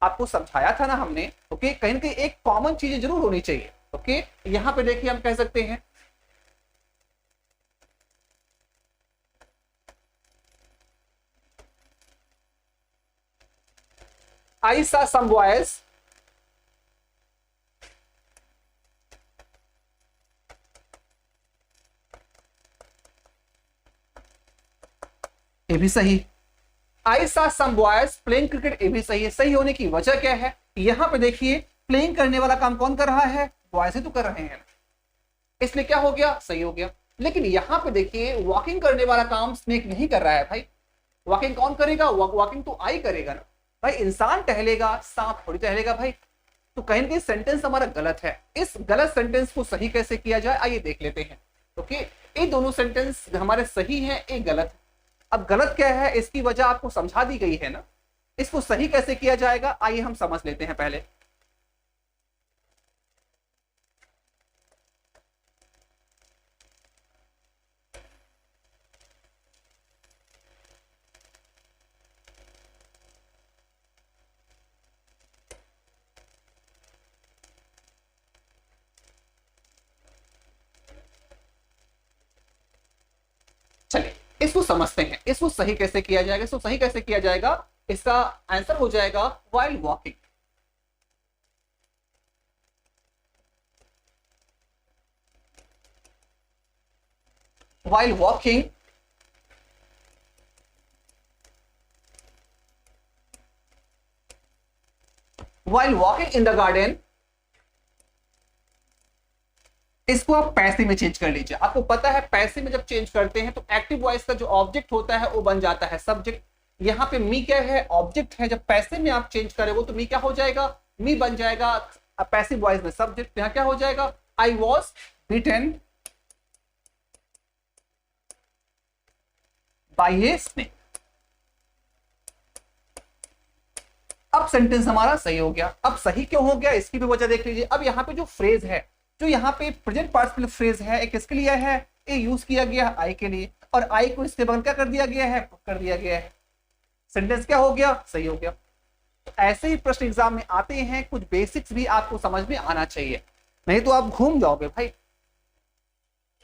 Speaker 1: आपको समझाया था ना हमने, ओके, कहीं ना कहीं एक कॉमन चीज जरूर होनी चाहिए। ओके, यहां पे देखिए हम कह सकते हैं I saw some boys ये भी सही। I saw some boys playing cricket, ये भी सही है। सही होने की वजह क्या है, यहां पे देखिए प्लेइंग करने वाला काम कौन कर रहा है, बॉयज ही तो कर रहे हैं, इसलिए क्या हो गया, सही हो गया। लेकिन यहां पे देखिए वॉकिंग करने वाला काम स्नेक नहीं कर रहा है भाई। वॉकिंग कौन करेगा, वॉकिंग तो आई करेगा ना भाई। इंसान टहलेगा, सांप थोड़ी टहलेगा भाई। तो कहीं ना कहीं सेंटेंस हमारा गलत है। इस गलत सेंटेंस को सही कैसे किया जाए, आइए देख लेते हैं। ओके, ये दोनों सेंटेंस हमारे सही हैं, एक गलत है। अब गलत क्या है, इसकी वजह आपको समझा दी गई है ना, इसको सही कैसे किया जाएगा आइए हम समझ लेते हैं पहले। चलिए इसको समझते हैं, इसको सही कैसे किया जाएगा। इसको सही कैसे किया जाएगा, इसका आंसर हो जाएगा while walking। while walking in the garden, इसको आप पैसे में चेंज कर लीजिए। आपको पता है पैसे में जब चेंज करते हैं तो एक्टिव वॉइस का जो ऑब्जेक्ट होता है वो बन जाता है सब्जेक्ट। यहाँ पे मी क्या है, ऑब्जेक्ट है। जब पैसे में आप चेंज करोगे तो मी क्या हो जाएगा, मी बन जाएगा पैसिव वॉइस में सब्जेक्ट। यहाँ क्या हो जाएगा, I was beaten by a snake. अब सेंटेंस हमारा सही हो गया। अब सही क्यों हो गया इसकी भी वजह देख लीजिए। अब यहाँ पे जो फ्रेज है, जो यहाँ पे प्रेजेंट पार्टिसिपल फ्रेज है, एक किसके लिए है, ए यूज किया गया आई के लिए, और आई को इसके बगल क्या कर दिया गया है, कर दिया गया है। सेंटेंस क्या हो गया, सही हो गया। तो ऐसे ही प्रश्न एग्जाम में आते हैं, कुछ बेसिक्स भी आपको समझ में आना चाहिए, नहीं तो आप घूम जाओगे भाई।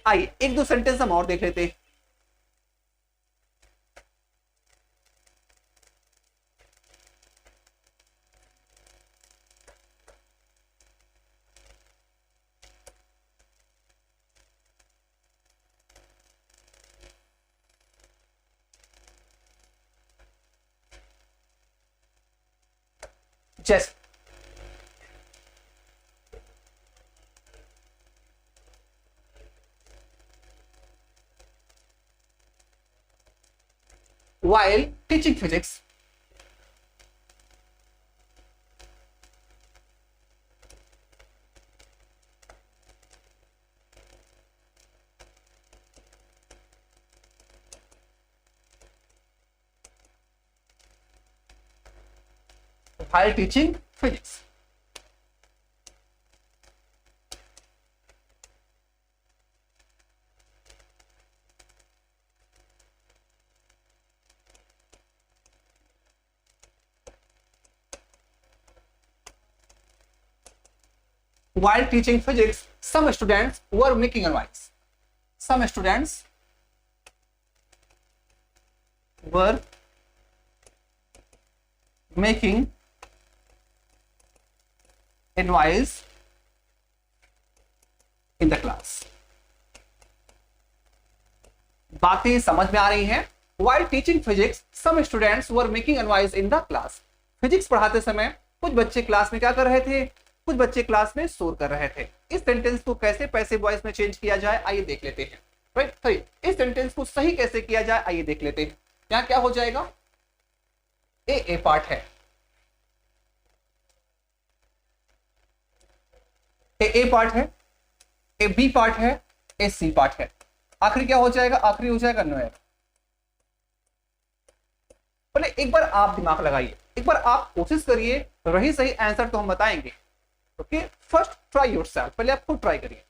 Speaker 1: आइए एक दो सेंटेंस हम और देख लेते हैं। जैसे while teaching physics, while teaching physics, while teaching physics, some students were making a noise. Some students were making a noise in the class. बातें समझ में आ रही हैं। While teaching physics, some students were making a noise in the class. Physics पढ़ाते समय कुछ बच्चे क्लास में क्या कर रहे थे, कुछ बच्चे क्लास में शोर कर रहे थे। इस सेंटेंस को कैसे पैसिव वॉइस में चेंज किया जाए आइए देख लेते हैं। राइट, सही। इस सेंटेंस को सही कैसे किया जाए आइए देख लेते हैं। यहां क्या हो जाएगा, ए पार्ट है, ए पार्ट है, ए बी पार्ट है, ए सी पार्ट है। आखिरी क्या हो जाएगा, आखिरी हो जाएगा नोयर। बोले एक बार आप दिमाग लगाइए, एक बार आप कोशिश करिए, रही सही आंसर तो हम बताएंगे। ओके, फर्स्ट ट्राई योरसेल्फ, पहले आप खुद ट्राई करिए।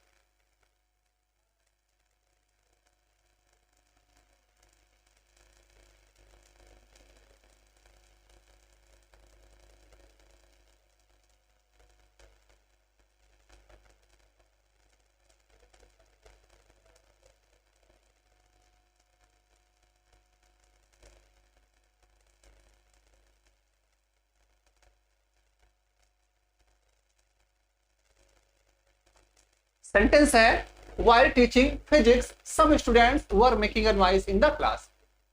Speaker 1: सेंटेंस है while teaching physics some students were making a noise in the class.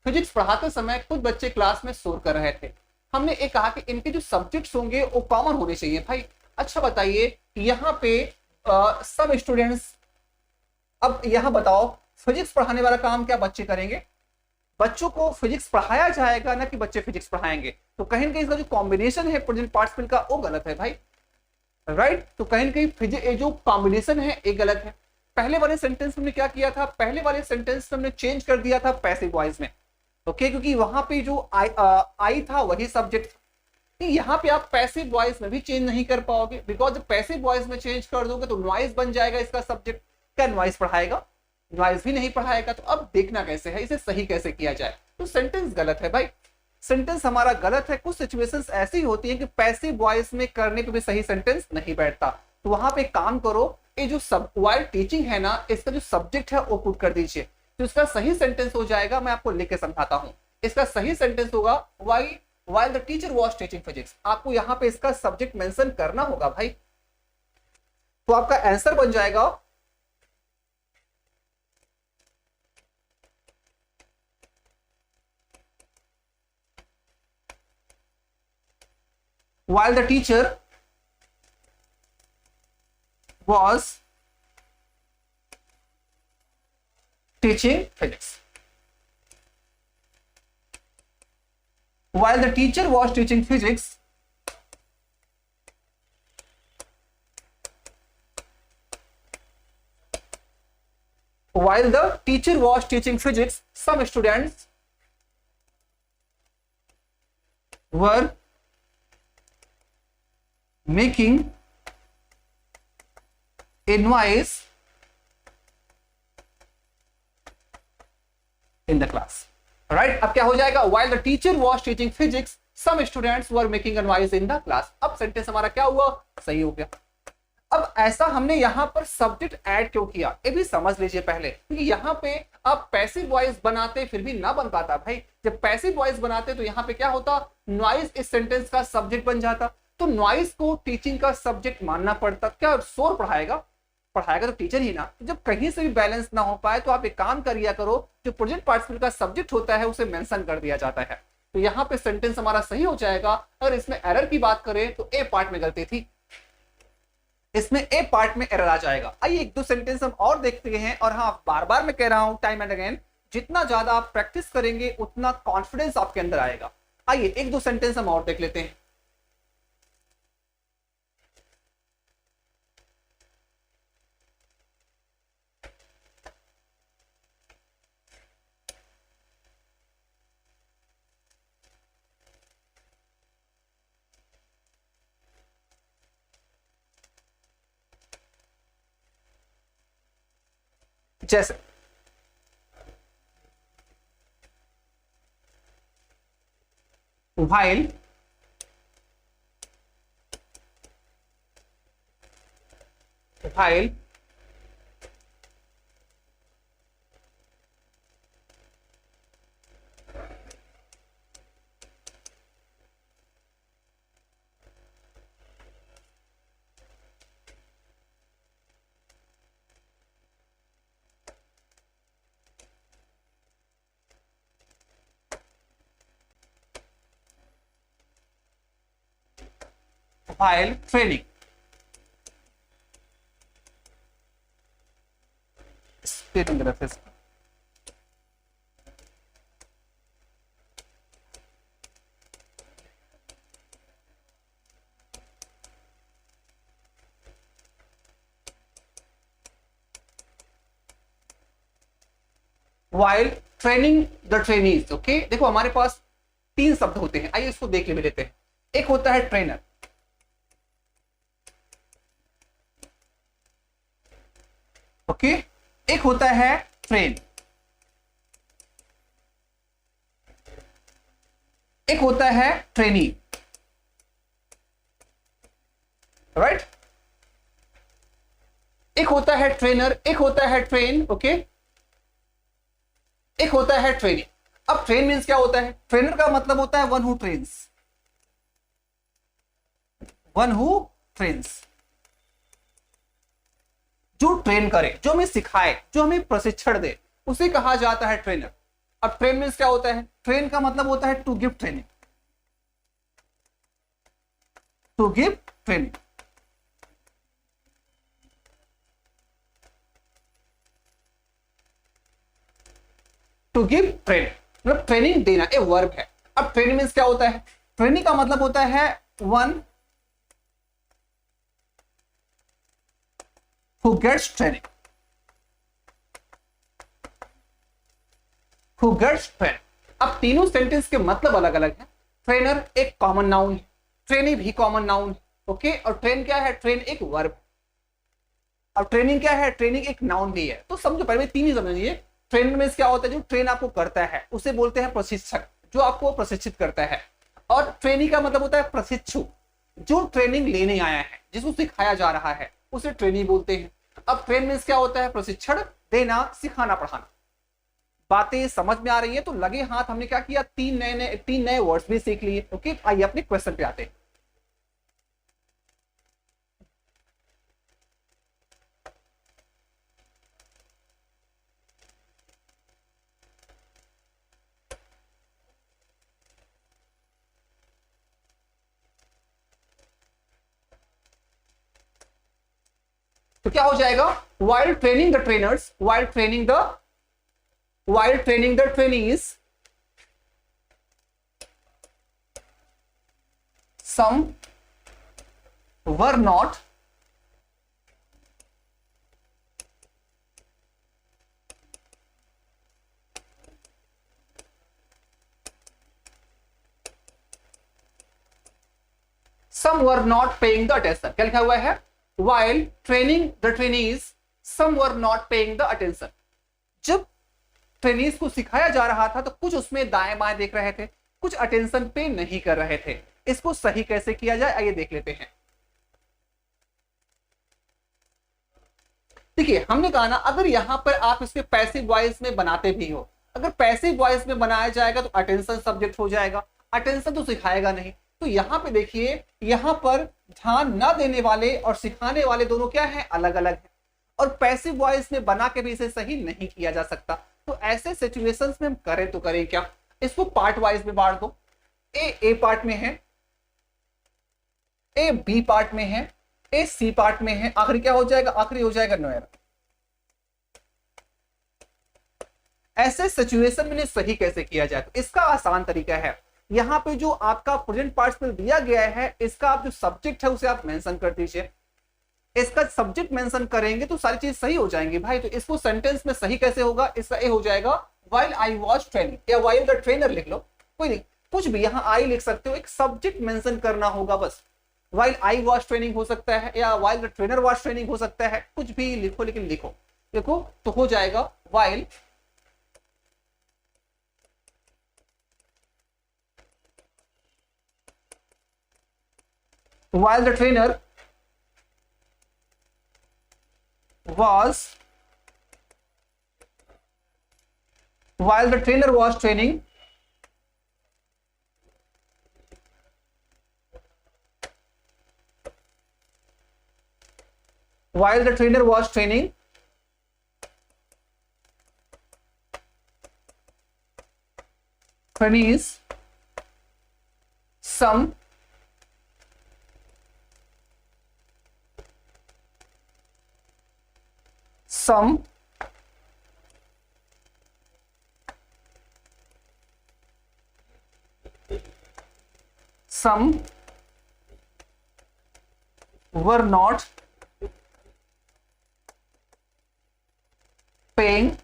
Speaker 1: Physics पढ़ाते समय कुछ बच्चे क्लास में शोर कर रहे थे। हमने एक कहा कि इनके जो सब्जेक्ट्स होंगे वो कॉमन होने चाहिए भाई। अच्छा बताइए यहाँ पे सब स्टूडेंट्स, अब यहाँ बताओ फिजिक्स पढ़ाने वाला काम क्या बच्चे करेंगे, बच्चों को फिजिक्स पढ़ाया जाएगा ना कि बच्चे फिजिक्स पढ़ाएंगे। तो कहीं ना कहीं इसका जो कॉम्बिनेशन है प्रेजेंट पार्टिसिपल का वो गलत है भाई। राइट, तो कहीं ना कहीं जो कॉम्बिनेशन है ये गलत है। पहले वाले सेंटेंस में क्या किया था, पहले वाले सेंटेंस में हमने चेंज कर दिया था पैसिव वॉइस में। ओके, क्योंकि वहां पे जो आई था वही सब्जेक्ट था। यहाँ पे आप पैसिव वॉइस में भी चेंज नहीं कर पाओगे, बिकॉज पैसिव वॉइस में चेंज कर दोगे तो नॉइज बन जाएगा इसका सब्जेक्ट। क्या नॉइज पढ़ाएगा, नॉइज भी नहीं पढ़ाएगा। तो अब देखना कैसे है, इसे सही कैसे किया जाए। तो सेंटेंस गलत है भाई, सेंटेंस हमारा गलत है। कुछ सिचुएशंस ऐसी होती हैं कि पैसिव वॉइस में करने पे भी सही सेंटेंस नहीं बैठता। तो वहां पे काम करो, ये जो सब वाइल टीचिंग है ना, इसका जो सब्जेक्ट है वो पुट कर दीजिए, तो इसका सही सेंटेंस हो जाएगा। मैं आपको लिख के समझाता हूं। इसका सही सेंटेंस होगा while the teacher was teaching physics। आपको यहाँ पे इसका सब्जेक्ट मेंशन करना होगा भाई। तो आपका आंसर बन जाएगा while the teacher was teaching physics। While the teacher was teaching physics, while the teacher was teaching physics, some students were making a noise in the class. Right? अब क्या हो जाएगा? While the teacher was teaching physics, some students were making a noise in the class. अब sentence हमारा क्या हुआ? सही हो गया। अब ऐसा हमने यहां पर सब्जेक्ट ऐड क्यों किया, ये भी समझ लीजिए पहले, क्योंकि यहां पे आप पैसिव वॉइस बनाते फिर भी ना बन पाता भाई। जब पैसिव वॉइस बनाते तो यहां पे क्या होता, नॉइज इस सेंटेंस का सब्जेक्ट बन जाता, तो नॉइज को टीचिंग का सब्जेक्ट मानना पड़ता। क्या शोर पढ़ाएगा? पढ़ाएगा तो टीचर ही ना। जब कहीं से भी बैलेंस ना हो पाए तो आप एक काम करिया करो, जो प्रेजेंट पार्टिसिपल का सब्जेक्ट होता है उसे मेंशन कर दिया जाता है, तो यहाँ पे सेंटेंस हमारा सही हो जाएगा। अगर इसमें एरर की बात करें तो ए पार्ट में गलती थी, इसमें ए पार्ट में एरर आ जाएगा। आइए एक दो सेंटेंस हम और देखते हैं। और हाँ, बार बार मैं कह रहा हूं टाइम एंड अगेन, जितना ज्यादा आप प्रैक्टिस करेंगे उतना कॉन्फिडेंस आपके अंदर आएगा। आइए एक दो सेंटेंस हम और देख लेते हैं। जैसे while training, stating reference, while training the trainees। Okay, देखो हमारे पास तीन शब्द होते हैं, आइए इसको देख ले लेते हैं। एक होता है ट्रेनर, ओके, एक होता है ट्रेन, एक होता है ट्रेनी, राइट। एक होता है ट्रेनर, एक होता है ट्रेन, ओके, एक होता है ट्रेनी। अब ट्रेन मीन्स क्या होता है? ट्रेनर का मतलब होता है one who trains, one who trains, जो ट्रेन करे, जो हमें सिखाए, जो हमें प्रशिक्षण दे, उसे कहा जाता है ट्रेनर। अब ट्रेन मीन्स क्या होता है? ट्रेन का मतलब होता है to give training, to give training. To give training मतलब ट्रेनिंग देना, ए वर्ब है। अब ट्रेनिंग मीन्स क्या होता है? ट्रेनिंग का मतलब होता है one who gets training, who gets training। अब तीनों सेंटेंस के मतलब अलग अलग है। ट्रेनर एक कॉमन नाउन है, ट्रेनी भी कॉमन नाउन है, ओके। और ट्रेन क्या है? ट्रेन एक वर्ब। अब ट्रेनिंग क्या है? ट्रेनिंग एक नाउन भी है। तो समझो, पहले तीन ही समझिए। ट्रेनर में क्या होता है? जो ट्रेन आपको करता है उसे बोलते हैं प्रशिक्षक, जो आपको प्रशिक्षित करता है। और ट्रेनी का मतलब होता है प्रशिक्षु, जो ट्रेनिंग लेने आया है, जिसको सिखाया जा रहा है, उसे ट्रेनी बोलते हैं। अब ट्रेन मीन्स क्या होता है? प्रशिक्षण देना, सिखाना, पढ़ाना। बातें समझ में आ रही है? तो लगे हाथ हमने क्या किया? तीन नए वर्ड्स भी सीख लिए, ओके। आइए अपने क्वेश्चन पे आते हैं। तो क्या हो जाएगा? while training the trainers, while training the trainees, some were not some were not paying the attention. क्या लिखा हुआ है? While training the trainees, some were not paying the attention. जब ट्रेनीज को सिखाया जा रहा था तो कुछ उसमें दाएं बाएं देख रहे थे, कुछ अटेंशन पे नहीं कर रहे थे। इसको सही कैसे किया जाए आइए देख लेते हैं। देखिए हमने कहा ना, अगर यहां पर आप इसके पैसिव वॉइस में बनाते भी हो, अगर पैसिव वॉइस में बनाया जाएगा तो अटेंशन सब्जेक्ट हो जाएगा, अटेंशन तो सिखाएगा नहीं। तो यहां पे देखिए, यहां पर ध्यान ना देने वाले और सिखाने वाले दोनों क्या है? अलग अलग है। और पैसिव वॉइस में बना के भी इसे सही नहीं किया जा सकता। तो ऐसे सिचुएशंस में हम करें तो करें क्या? इसको पार्ट वाइज में बांट दो। ए पार्ट में है, ए बी पार्ट में है, ए सी पार्ट में है, आखिरी क्या हो जाएगा? आखिरी हो जाएगा नोयर। ऐसे सिचुएशन में सही कैसे किया जाए? तो इसका आसान तरीका है, यहां पे जो आपका प्रेजेंट पार्टिसिपल दिया गया है, इसका आप जो सब्जेक्ट है उसे आप मेंशन कर दीजिए। इसका सब्जेक्ट मेंशन करेंगे तो सारी चीज सही हो जाएंगी भाई। तो इसको सेंटेंस में सही कैसे होगा? इसका ए हो जाएगा व्हाइल आई वाज ट्रेनिंग, या व्हाइल द ट्रेनर लिख लो, कोई नहीं, कुछ भी यहां आई लिख सकते हो, एक सब्जेक्ट मेंशन करना होगा बस। व्हाइल आई वाज ट्रेनिंग हो सकता है, या while the trainer was training हो सकता है, कुछ भी लिखो, लेकिन लिखो। देखो तो हो जाएगा while the trainer was training, trainees some were not paying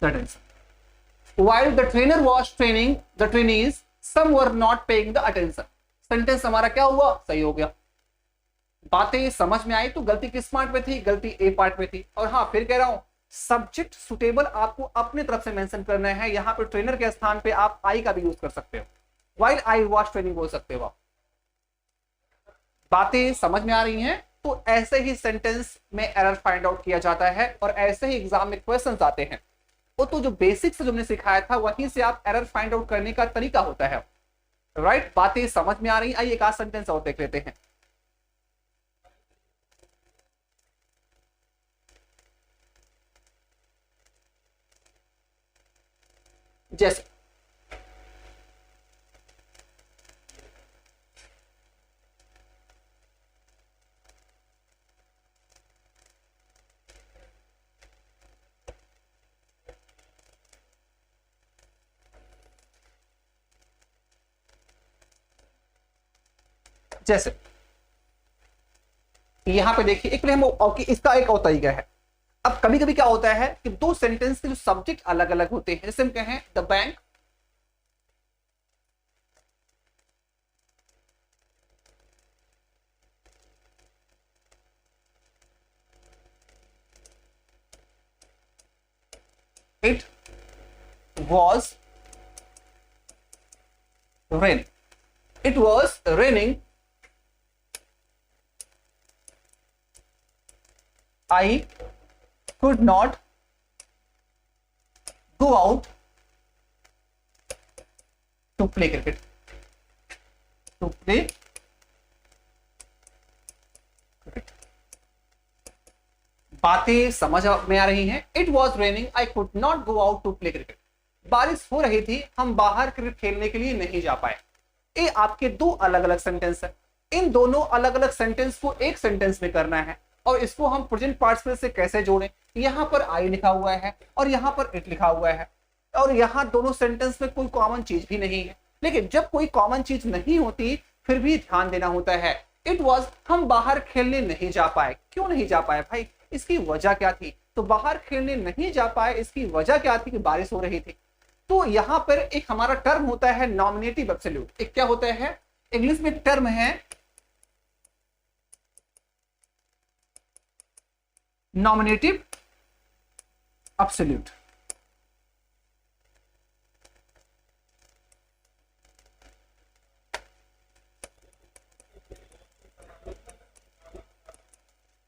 Speaker 1: the attention. While the trainer was training the trainees, some were not paying the attention. Sentence हमारा क्या हुआ? सही हो गया। बातें समझ में आई। तो गलती किस पार्ट में थी? गलती ए पार्ट में थी। और हाँ फिर कह रहा हूं, सब्जेक्ट सुटेबल आपको अपने तरफ से मेंशन करना है। यहां पर ट्रेनर के स्थान पे आप आई का भी यूज कर सकते हो, व्हाइल आई वाज ट्रेनिंग बोल सकते हो। बातें समझ में आ रही हैं? तो ऐसे ही सेंटेंस में एरर फाइंड आउट किया जाता है और ऐसे ही एग्जाम में क्वेश्चंस आते हैं। तो जो बेसिक्स जो हमने सिखाया था वहीं से आप एरर फाइंड आउट करने का तरीका होता है। राइट, बातें समझ में आ रही? आइए एक आध सेंटेंस और देख लेते हैं। जैसे जैसे यहां पे देखिए, एक इसका एक और तरीका है। अब कभी कभी क्या होता है कि दो सेंटेंस के जो सब्जेक्ट अलग अलग होते हैं, जैसे हम कहें the bank it was raining. It was raining. I could not go out to play cricket. To play cricket. बातें समझ में आ रही हैं. It was raining. I could not go out to play cricket. बारिश हो रही थी, हम बाहर क्रिकेट खेलने के लिए नहीं जा पाए. ये आपके दो अलग अलग सेंटेंस है. इन दोनों अलग अलग सेंटेंस को एक सेंटेंस में करना है और इसको हम प्रेजेंट पार्टिसिपल से कैसे जोड़ें. यहां पर आई लिखा हुआ है और यहां पर इट लिखा हुआ है और यहां दोनों सेंटेंस में कोई कॉमन चीज भी नहीं है. लेकिन जब कोई कॉमन चीज नहीं होती फिर भी ध्यान देना होता है. इट वॉज, हम बाहर खेलने नहीं जा पाए. क्यों नहीं जा पाए भाई, इसकी वजह क्या थी? तो बाहर खेलने नहीं जा पाए, इसकी वजह क्या थी कि बारिश हो रही थी. तो यहां पर एक हमारा टर्म होता है नॉमिनेटिव एब्सोल्यूट। एक क्या होता है इंग्लिश में टर्म है नॉमिनेटिव एब्सोल्यूट।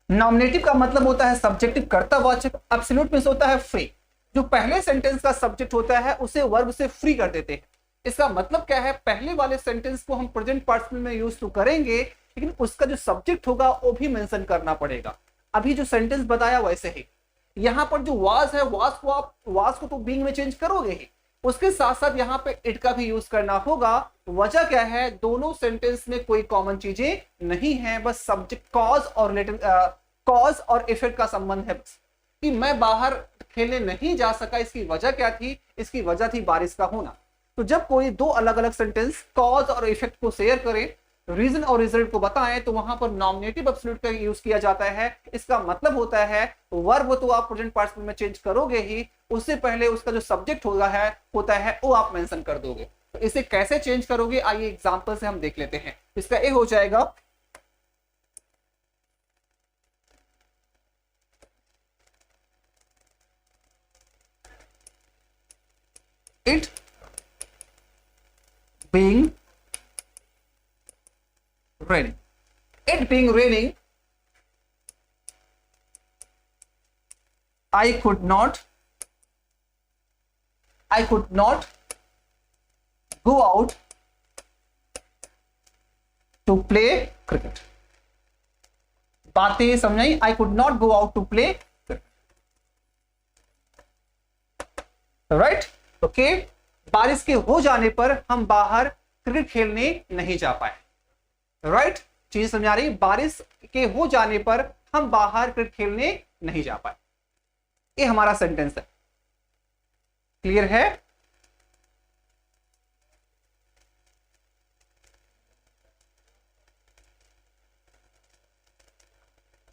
Speaker 1: नॉमिनेटिव का मतलब होता है सब्जेक्टिव कर्तावाचक, एब्सोल्यूट मींस होता है फ्री। जो पहले सेंटेंस का सब्जेक्ट होता है उसे वर्ब से फ्री कर देते हैं। इसका मतलब क्या है, पहले वाले सेंटेंस को हम प्रेजेंट पार्टिसिपल में यूज तो करेंगे लेकिन उसका जो सब्जेक्ट होगा वो भी मेंशन करना पड़ेगा। अभी जो सेंटेंस बताया वैसे ही यहां पर जो वाज है, वाज को आप वाज को तो बीइंग में चेंज करोगे ही, उसके साथ साथ यहां पे इट का भी यूज करना होगा। वजह क्या है, दोनों सेंटेंस में कोई कॉमन चीजें नहीं है, बस सब्जेक्ट कॉज और रिलेटेड कॉज और इफेक्ट का संबंध है। बस कि मैं बाहर खेलने नहीं जा सका, इसकी वजह क्या थी, इसकी वजह थी बारिश का होना। तो जब कोई दो अलग अलग सेंटेंस कॉज और इफेक्ट को शेयर करें, रीजन और रिजल्ट को बताएं, तो वहां पर नॉमिनेटिव एब्सोल्यूट का यूज किया जाता है। इसका मतलब होता है वर्ब तो आप प्रेजेंट पार्टिसिपल में चेंज करोगे ही, उससे पहले उसका जो सब्जेक्ट होता है वो आप मेंशन कर दोगे। तो इसे कैसे चेंज करोगे, आइए एग्जांपल से हम देख लेते हैं। इसका ए हो जाएगा it being raining. It being raining, I could not go out to play cricket. बातें समझाई, I could not go out to play cricket. Right? Okay? बारिश के हो जाने पर हम बाहर क्रिकेट खेलने नहीं जा पाए। राइट? चीज समझ आ रही? बारिश के हो जाने पर हम बाहर क्रिकेट खेलने नहीं जा पाए। ये हमारा सेंटेंस है। क्लियर है?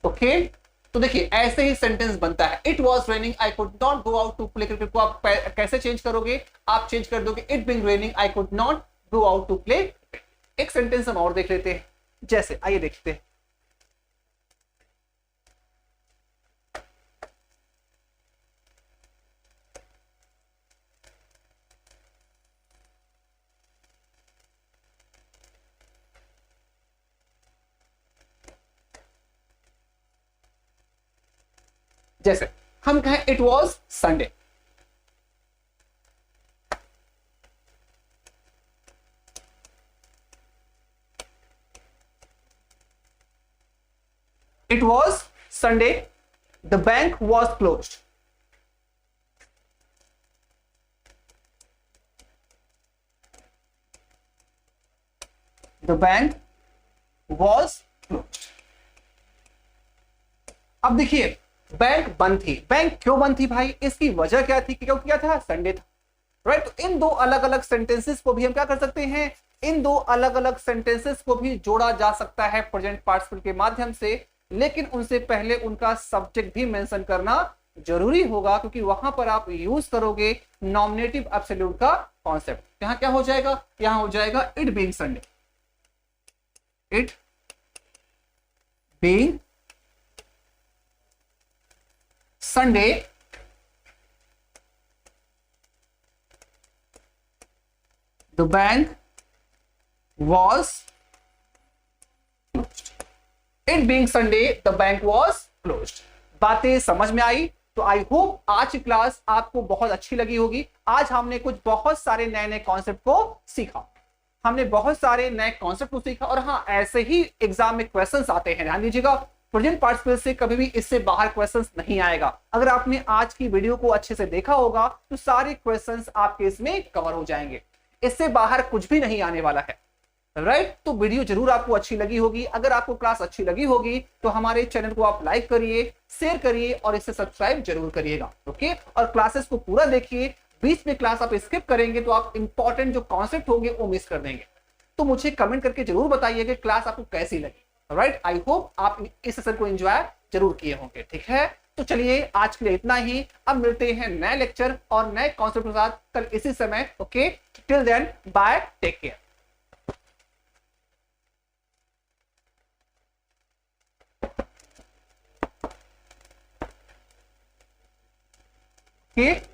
Speaker 1: ओके तो देखिए ऐसे ही सेंटेंस बनता है। It was raining I could not go out to play cricket को आप कैसे चेंज करोगे, आप चेंज कर दोगे it being raining I could not go out to play. एक सेंटेंस हम और देख लेते हैं, जैसे आइए देखते हैं। जैसे हम कहें it was Sunday, it was Sunday the bank was closed. The bank was closed. अब देखिए बैंक बंद थी। बैंक क्यों बंद थी भाई, इसकी वजह क्या थी, क्यों किया था, संडे था। राइट? तो इन दो अलग अलग सेंटेंसेस को भी हम क्या कर सकते हैं, इन दो अलग अलग सेंटेंसेस को भी जोड़ा जा सकता है प्रेजेंट पार्टिसिपल के माध्यम से, लेकिन उनसे पहले उनका सब्जेक्ट भी मेंशन करना जरूरी होगा, क्योंकि वहां पर आप यूज करोगे नॉमिनेटिव एब्सोल्यूट का कॉन्सेप्ट। यहां क्या हो जाएगा, यहां हो जाएगा it being Sunday, it being Sunday the bank was closed. It being Sunday the bank was closed. बातें समझ में आई? तो आई होप आज की क्लास आपको बहुत अच्छी लगी होगी। आज हमने कुछ बहुत सारे नए नए कॉन्सेप्ट को सीखा, हमने बहुत सारे नए कॉन्सेप्ट को सीखा। और हाँ, ऐसे ही एग्जाम में क्वेश्चंस आते हैं, ध्यान दीजिएगा। प्रेजेंट पार्टिसिपल से कभी भी इससे बाहर क्वेश्चंस नहीं आएगा। अगर आपने आज की वीडियो को अच्छे से देखा होगा तो सारे क्वेश्चंस आपके इसमें कवर हो जाएंगे, इससे बाहर कुछ भी नहीं आने वाला है। राइट? तो वीडियो जरूर आपको अच्छी लगी होगी। अगर आपको क्लास अच्छी लगी होगी तो हमारे चैनल को आप लाइक करिए, शेयर करिए और इसे सब्सक्राइब जरूर करिएगा। ओके? और क्लासेस को पूरा देखिए, बीच में क्लास आप स्किप करेंगे तो आप इंपॉर्टेंट जो कॉन्सेप्ट होंगे वो मिस कर देंगे। तो मुझे कमेंट करके जरूर बताइए कि क्लास आपको कैसी लगी। राइट? आई होप आप इस सेशन को एंजॉय जरूर किए होंगे। ठीक है? तो चलिए आज के लिए इतना ही, अब मिलते हैं नए लेक्चर और नए कॉन्सेप्ट के साथ कल इसी समय। Okay, till then bye, take care. Okay